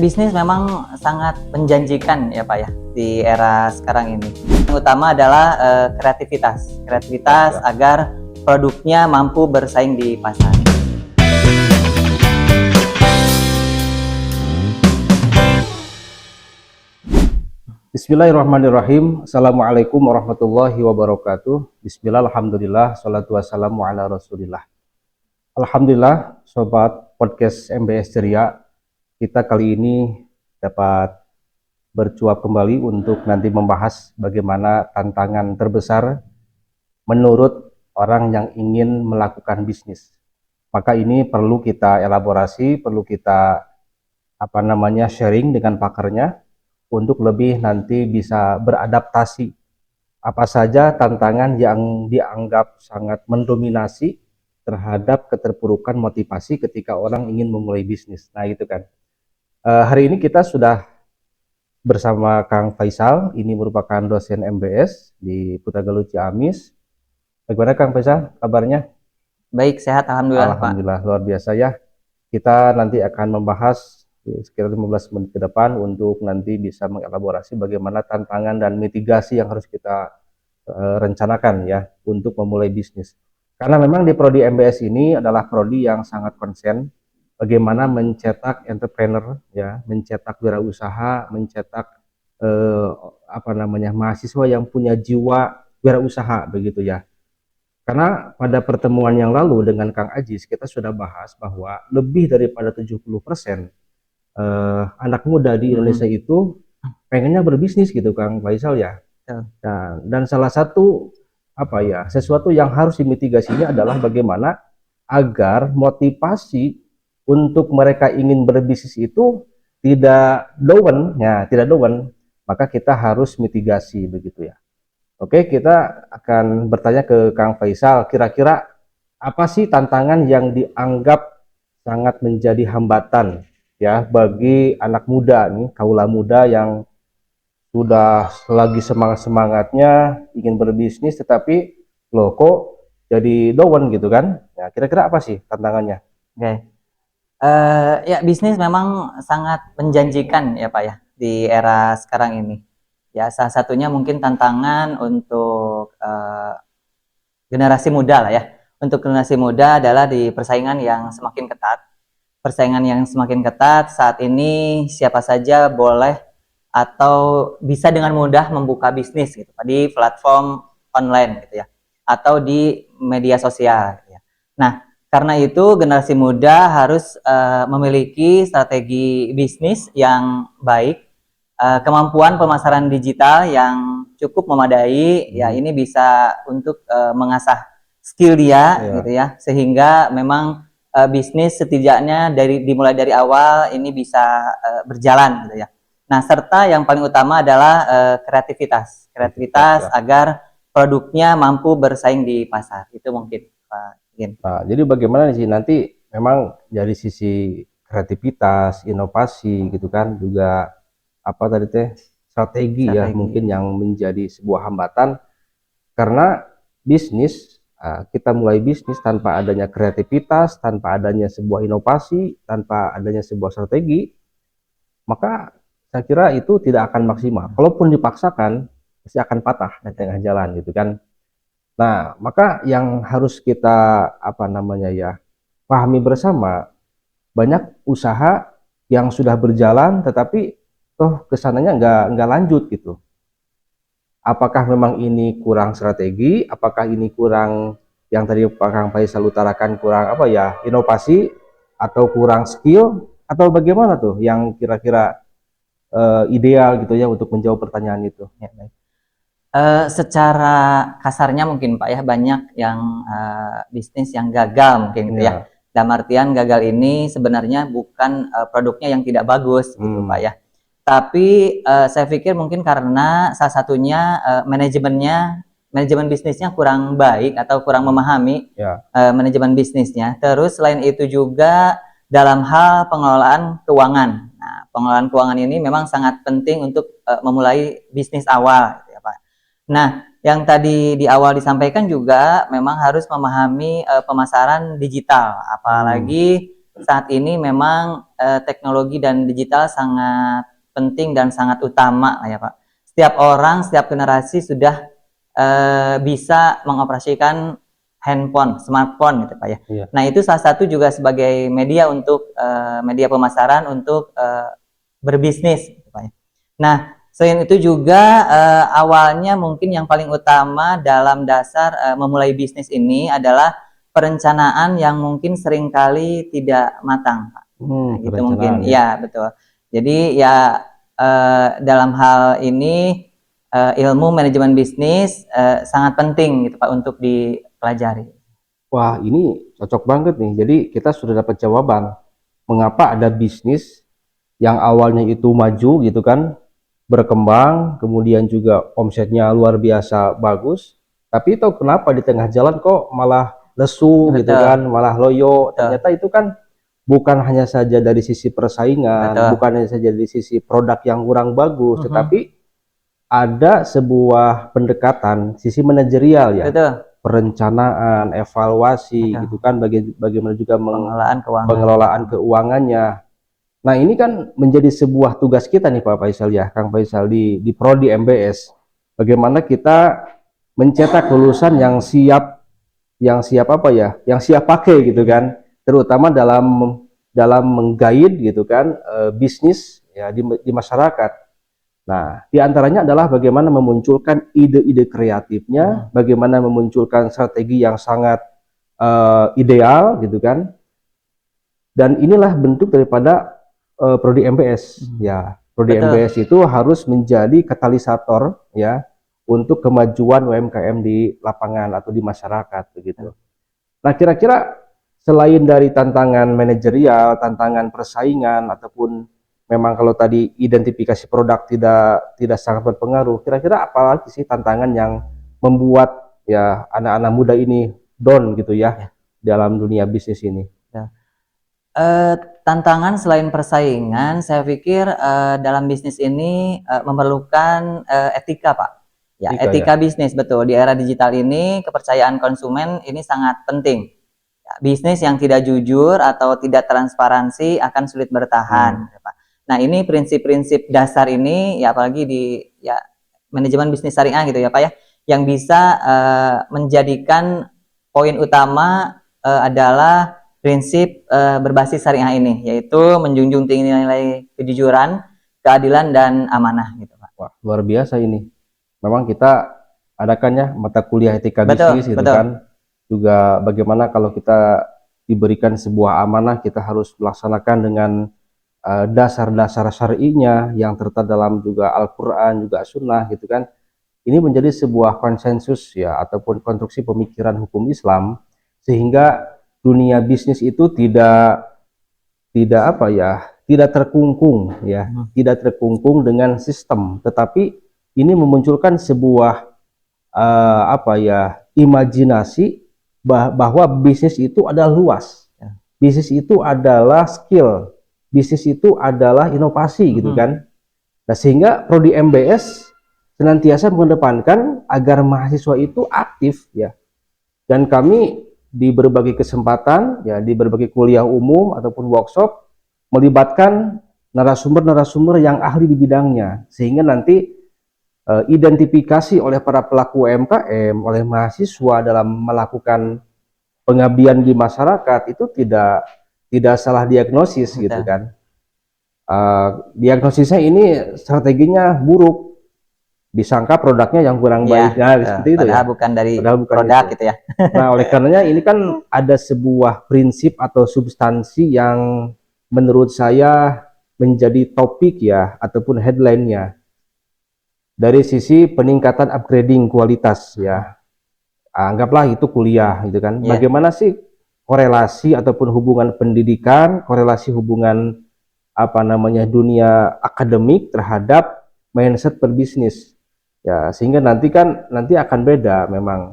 Bisnis memang sangat menjanjikan ya Pak ya di era sekarang ini. Yang utama adalah kreativitas agar produknya mampu bersaing di pasar. Bismillahirrahmanirrahim. Assalamualaikum warahmatullahi wabarakatuh. Bismillah, alhamdulillah, salatu wassalamu ala rasulillah. Alhamdulillah, sobat podcast MBS Ceria, kita kali ini dapat bercuap kembali untuk nanti membahas bagaimana tantangan terbesar menurut orang yang ingin melakukan bisnis. Maka ini perlu kita elaborasi, perlu kita sharing dengan pakarnya untuk lebih nanti bisa beradaptasi apa saja tantangan yang dianggap sangat mendominasi terhadap keterpurukan motivasi ketika orang ingin memulai bisnis. Nah itu kan. Hari ini kita sudah bersama Kang Faisal, ini merupakan dosen MBS di Putragaluh Ciamis. Bagaimana Kang Faisal kabarnya? Baik, sehat alhamdulillah. Alhamdulillah, Pak. Luar biasa ya. Kita nanti akan membahas sekitar 15 menit ke depan untuk nanti bisa mengelaborasi bagaimana tantangan dan mitigasi yang harus kita rencanakan ya untuk memulai bisnis. Karena memang di prodi MBS ini adalah prodi yang sangat konsen bagaimana mencetak entrepreneur ya, mencetak wirausaha, mencetak mahasiswa yang punya jiwa wirausaha begitu ya. Karena pada pertemuan yang lalu dengan Kang Ajis kita sudah bahas bahwa lebih daripada 70% anak muda di Indonesia itu pengennya berbisnis gitu Kang Faisal ya. Dan salah satu sesuatu yang harus dimitigasinya adalah bagaimana agar motivasi untuk mereka ingin berbisnis itu tidak down, maka kita harus mitigasi begitu ya. Oke, kita akan bertanya ke Kang Faisal, kira-kira apa sih tantangan yang dianggap sangat menjadi hambatan ya bagi anak muda nih, kaula muda yang sudah lagi semangat-semangatnya ingin berbisnis tetapi loh kok jadi down gitu kan? Ya, kira-kira apa sih tantangannya? Oke. Ya bisnis memang sangat menjanjikan ya Pak ya di era sekarang ini. Ya salah satunya mungkin tantangan untuk generasi muda lah ya. Untuk generasi muda adalah di persaingan yang semakin ketat. Persaingan yang semakin ketat saat ini siapa saja boleh atau bisa dengan mudah membuka bisnis gitu di platform online gitu ya atau di media sosial gitu ya. Nah, karena itu generasi muda harus memiliki strategi bisnis yang baik, kemampuan pemasaran digital yang cukup memadai ya, ini bisa untuk mengasah skill dia gitu ya, sehingga memang bisnis setidaknya dimulai dari awal ini bisa berjalan gitu ya. Nah, serta yang paling utama adalah kreativitas agar produknya mampu bersaing di pasar. Itu mungkin Pak Gin. Nah, jadi bagaimana sih nanti memang dari sisi kreativitas, inovasi gitu kan, juga strategi ya mungkin yang menjadi sebuah hambatan karena bisnis. Kita mulai bisnis tanpa adanya kreativitas, tanpa adanya sebuah inovasi, tanpa adanya sebuah strategi, maka saya kira itu tidak akan maksimal. Kalaupun dipaksakan, pasti akan patah di tengah jalan gitu kan. Nah, maka yang harus kita pahami bersama, banyak usaha yang sudah berjalan tetapi toh kesananya nggak lanjut gitu. Apakah memang ini kurang strategi? Apakah ini kurang yang tadi Pak Kang Faisal utarakan kurang inovasi atau kurang skill atau bagaimana tuh yang kira-kira ideal gitu ya untuk menjawab pertanyaan itu? Ya, baik. Secara kasarnya mungkin Pak ya banyak yang bisnis yang gagal mungkin gitu ya. Dalam artian gagal ini sebenarnya bukan produknya yang tidak bagus gitu Pak ya. Tapi saya pikir mungkin karena salah satunya manajemen bisnisnya kurang baik atau kurang memahami manajemen bisnisnya. Terus selain itu juga dalam hal pengelolaan keuangan. Nah, pengelolaan keuangan ini memang sangat penting untuk memulai bisnis awal, gitu ya, Pak. Nah, yang tadi di awal disampaikan juga memang harus memahami pemasaran digital, apalagi saat ini memang teknologi dan digital sangat penting dan sangat utama ya Pak. Setiap orang, setiap generasi sudah bisa mengoperasikan handphone, smartphone gitu Pak ya. Iya. Nah itu salah satu juga sebagai media untuk media pemasaran untuk berbisnis gitu Pak ya. Nah selain itu juga awalnya mungkin yang paling utama dalam dasar memulai bisnis ini adalah perencanaan yang mungkin seringkali tidak matang, Pak. Nah, gitu mungkin. Perencanaan ya. Ya, betul. Jadi ya dalam hal ini ilmu manajemen bisnis sangat penting gitu Pak untuk dipelajari. Wah, ini cocok banget nih. Jadi kita sudah dapat jawaban mengapa ada bisnis yang awalnya itu maju gitu kan, berkembang, kemudian juga omsetnya luar biasa bagus, tapi itu kenapa di tengah jalan kok malah lesu gitu Betul, kan, malah loyo. betul, Ternyata itu kan bukan hanya saja dari sisi persaingan, betul. bukan hanya saja dari sisi produk yang kurang bagus, Mhm, tetapi ada sebuah pendekatan sisi manajerial ya, betul, perencanaan, evaluasi gitu betul. kan, bagaimana juga Pengelolaan keuangan. pengelolaan keuangannya. Nah, ini kan menjadi sebuah tugas kita nih Pak Faisal ya, Kang Faisal di Prodi MBS. Bagaimana kita mencetak lulusan yang siap apa ya, yang siap pakai gitu kan, terutama dalam menggait gitu kan bisnis ya di masyarakat. Nah, di antaranya adalah bagaimana memunculkan ide-ide kreatifnya, bagaimana memunculkan strategi yang sangat ideal gitu kan. Dan inilah bentuk daripada Prodi MBS ya. Prodi Betul. MBS itu harus menjadi katalisator ya untuk kemajuan UMKM di lapangan atau di masyarakat begitu. Nah, kira-kira selain dari tantangan manajerial, tantangan persaingan ataupun memang kalau tadi identifikasi produk tidak sangat berpengaruh, kira-kira apa lagi sih tantangan yang membuat ya anak-anak muda ini down gitu ya dalam dunia bisnis ini? Ya. Tantangan selain persaingan, saya pikir dalam bisnis ini memerlukan etika, Pak. Ya, Etika ya. etika bisnis betul. Di era digital ini, kepercayaan konsumen ini sangat penting. Ya, bisnis yang tidak jujur atau tidak transparansi akan sulit bertahan, Pak. Nah, ini prinsip-prinsip dasar ini, ya apalagi di ya manajemen bisnis syariah gitu ya, Pak ya, yang bisa menjadikan poin utama adalah prinsip berbasis syariah ini, yaitu menjunjung tinggi nilai kejujuran, keadilan dan amanah gitu Pak. Wah, luar biasa ini. Memang kita adakan ya mata kuliah etika Betul, bisnis gitu betul. kan. Juga bagaimana kalau kita diberikan sebuah amanah kita harus melaksanakan dengan dasar-dasar syar'inya yang tertera dalam juga Al-Qur'an juga Sunnah gitu kan. Ini menjadi sebuah konsensus ya ataupun konstruksi pemikiran hukum Islam sehingga dunia bisnis itu tidak apa ya, tidak terkungkung ya, tidak terkungkung dengan sistem, tetapi ini memunculkan sebuah apa ya, imajinasi bahwa bisnis itu adalah luas. Bisnis itu adalah skill. Bisnis itu adalah inovasi gitu kan. Nah, sehingga prodi MBS senantiasa mengedepankan agar mahasiswa itu aktif ya. Dan kami di berbagai kesempatan ya, di berbagai kuliah umum ataupun workshop melibatkan narasumber-narasumber yang ahli di bidangnya sehingga nanti identifikasi oleh para pelaku UMKM, oleh mahasiswa dalam melakukan pengabdian di masyarakat itu tidak salah diagnosis gitu kan. Diagnosisnya ini strateginya buruk, disangka produknya yang kurang baik, nah seperti itu ya. Bukan dari Padahal bukan produk itu. gitu ya. Nah, oleh karenanya ini kan ada sebuah prinsip atau substansi yang menurut saya menjadi topik ya ataupun headline-nya dari sisi peningkatan upgrading kualitas ya. Anggaplah itu kuliah gitu kan. Bagaimana sih korelasi ataupun hubungan pendidikan, korelasi hubungan apa namanya dunia akademik terhadap mindset berbisnis. Ya, sehingga nanti akan beda memang.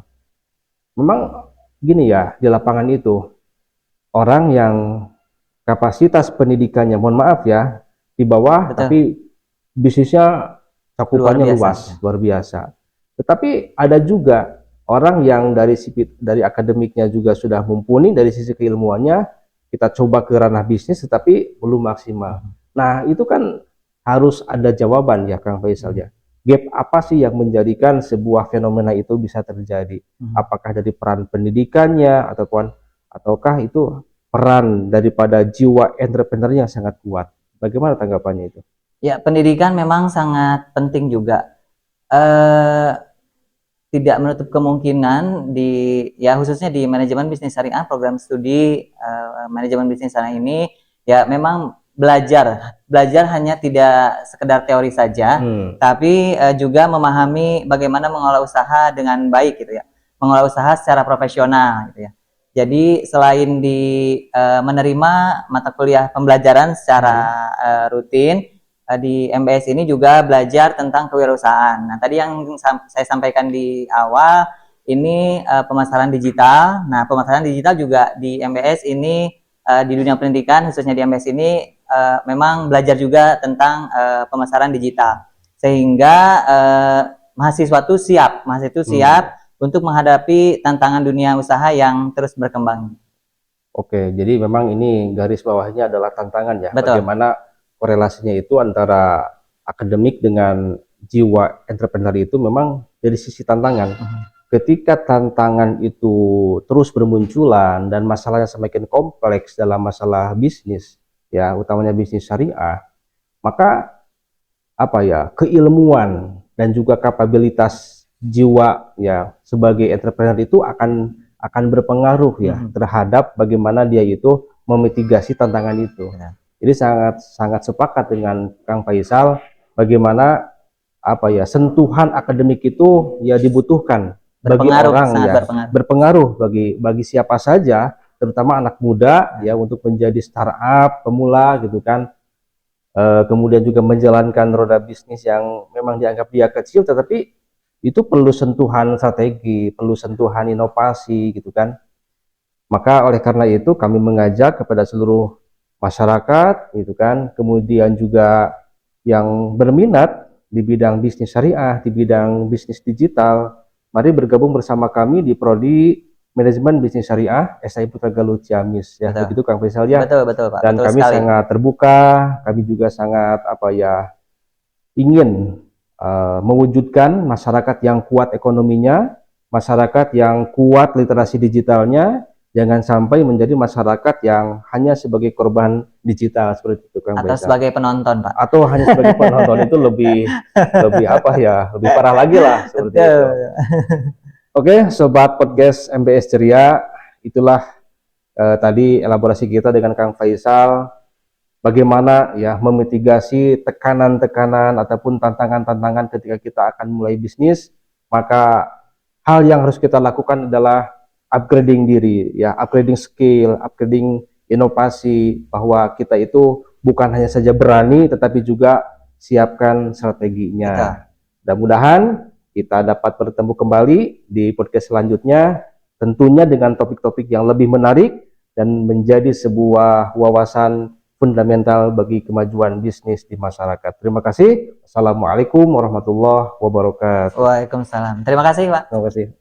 Memang gini ya, di lapangan itu orang yang kapasitas pendidikannya mohon maaf ya di bawah. Betul. Tapi bisnisnya cakupannya luar biasa. Tetapi ada juga orang yang dari akademiknya juga sudah mumpuni dari sisi keilmuannya, kita coba ke ranah bisnis tetapi belum maksimal. Nah, itu kan harus ada jawaban ya Kang Faisal ya. Gap apa sih yang menjadikan sebuah fenomena itu bisa terjadi? Apakah dari peran pendidikannya ataukah itu peran daripada jiwa entrepreneurnya yang sangat kuat? Bagaimana tanggapannya itu? Ya, pendidikan memang sangat penting juga. Eh, Tidak menutup kemungkinan khususnya di manajemen bisnis syariah, program studi manajemen bisnis syariah ini ya memang belajar hanya tidak sekedar teori saja, tapi juga memahami bagaimana mengelola usaha dengan baik gitu ya, mengelola usaha secara profesional gitu ya. Jadi selain menerima mata kuliah pembelajaran secara rutin, di MBS ini juga belajar tentang kewirausahaan. Nah, tadi yang saya sampaikan di awal ini pemasaran digital. Nah, pemasaran digital juga di MBS ini di dunia pendidikan, khususnya di MBS ini memang belajar juga tentang pemasaran digital. Sehingga mahasiswa itu siap untuk menghadapi tantangan dunia usaha yang terus berkembang. Oke, jadi memang ini garis bawahnya adalah tantangan ya. Betul. Bagaimana korelasinya itu antara akademik dengan jiwa entrepreneur itu memang dari sisi tantangan. Ketika tantangan itu terus bermunculan dan masalahnya semakin kompleks dalam masalah bisnis, ya utamanya bisnis syariah, maka keilmuan dan juga kapabilitas jiwa ya sebagai entrepreneur itu akan berpengaruh ya terhadap bagaimana dia itu memitigasi tantangan itu. Jadi sangat sepakat dengan Kang Faisal bagaimana sentuhan akademik itu ya dibutuhkan bagi orang ya, berpengaruh bagi siapa saja, terutama anak muda ya untuk menjadi startup pemula gitu kan. Kemudian juga menjalankan roda bisnis yang memang dianggap dia kecil, tetapi itu perlu sentuhan strategi, perlu sentuhan inovasi gitu kan. Maka oleh karena itu kami mengajak kepada seluruh masyarakat gitu kan, kemudian juga yang berminat di bidang bisnis syariah, di bidang bisnis digital, mari bergabung bersama kami di Prodi Manajemen Bisnis Syariah SAI Putra Galuh Ciamis ya. Begitu Kang Faisal ya. Betul Pak. Dan kami sangat terbuka, kami juga sangat ingin mewujudkan masyarakat yang kuat ekonominya, masyarakat yang kuat literasi digitalnya, jangan sampai menjadi masyarakat yang hanya sebagai korban digital seperti itu Kang Faisal. Atau sebagai penonton Pak. Atau hanya sebagai penonton itu lebih parah lagi lah seperti itu. Oke, sobat podcast MBS Ceria, itulah tadi elaborasi kita dengan Kang Faisal bagaimana ya memitigasi tekanan-tekanan ataupun tantangan-tantangan ketika kita akan mulai bisnis. Maka hal yang harus kita lakukan adalah upgrading diri ya, upgrading skill, upgrading inovasi, bahwa kita itu bukan hanya saja berani tetapi juga siapkan strateginya. Mudah-mudahan kita dapat bertemu kembali di podcast selanjutnya, tentunya dengan topik-topik yang lebih menarik dan menjadi sebuah wawasan fundamental bagi kemajuan bisnis di masyarakat. Terima kasih. Assalamualaikum warahmatullahi wabarakatuh. Waalaikumsalam. Terima kasih Pak. Terima kasih.